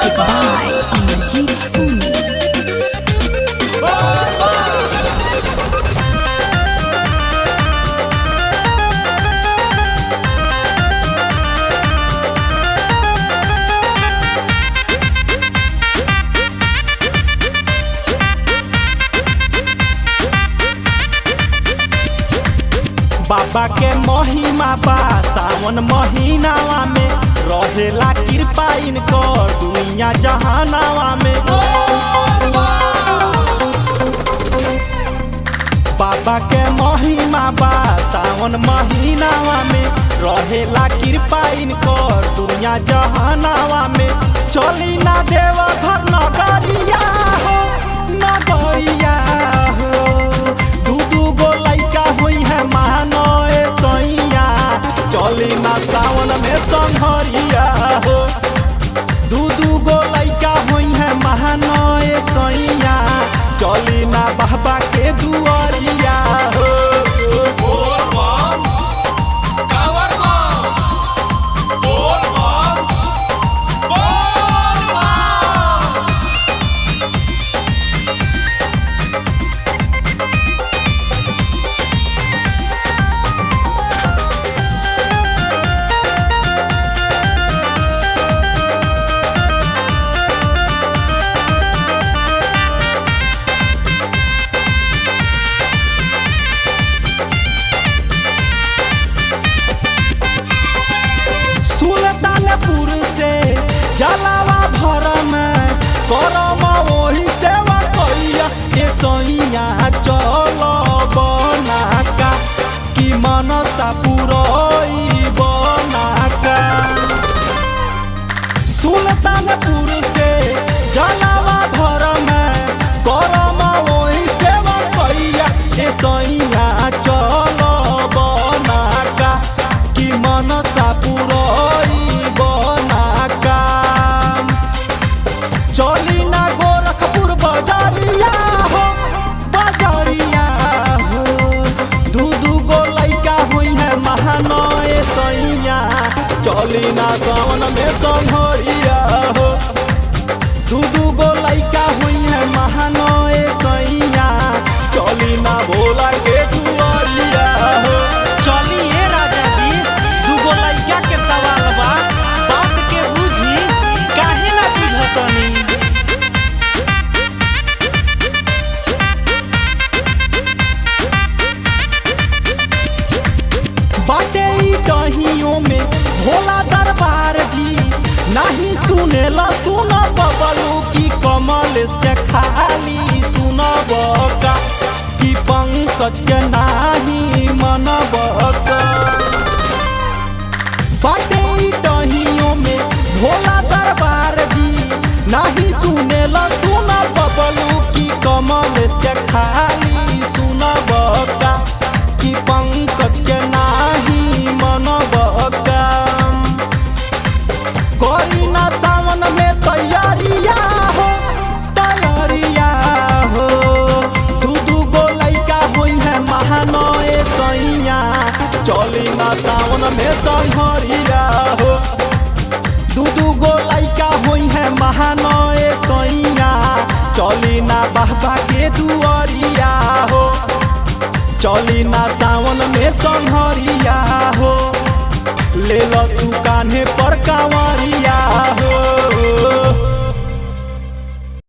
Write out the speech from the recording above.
Music by Amarjeet Singh. बाबा के महिमा बा सावन महीनावा में रहेला कृपा इनकर दुनिया जहानावा में। बाबा के महिमा बा सावन महीनावा में रहेला कृपा इनकर दुनिया जहानावा में। चली ना देव घर नगरिया हो नगरिया हो, दू दू गो लइका हुई है मानो ए सैया। चली ना सावन में संघरिया हो, दू दू गो लइका हुई है मानो ए सैया। चली ना बाबा के दुआरिया हो। सुल्तानपुर से जलावा भर में करम वही सेवा कैया ए सैया। चल बनाका कि मनता पुरई बनाका। सुल्तानपुर से जलावा भर में करम वही सेवा कैया ए सैया। चल बनाका कि मनता पुरई बनाका। चली ना गोरखपुर बजरिया हो बजरिया हो, दू दू गो लइका हुई है महानो ए सैया। चली ना सावन में संघरिया हो, दू दू गो लइका हुई है महानो ए सैया। चली ना भोला के दुआरिया हो। चलिए राजा जी, दूगो लइका के सवाल बा, बात के बुझी काहे ना बुझतनी। बाटे दहियों में भोला दरबार जी, नहीं सुनेला सुन बबलू की कमल से खाली सुनबका कि पंकज के नाही मनबका। बाटे दहियों में भोला दरबार जी, नहीं सुनेला सुन बबलू की कमल से खाली सुनबका कि पंकज के नाही मनबका। करी ना सावन में तैयारिया हो तैयारिया हो, दू दू गो लइका हुई है महानो ए सैया। चली ना सावन में संघरिया हो, दू दू गो लइका हुई है महानो ए सैया। चली ना बाबा के दुआरिया हो, चली ना सावन में संघरिया हो। ले लो तू कान्हे पर कांवरिया।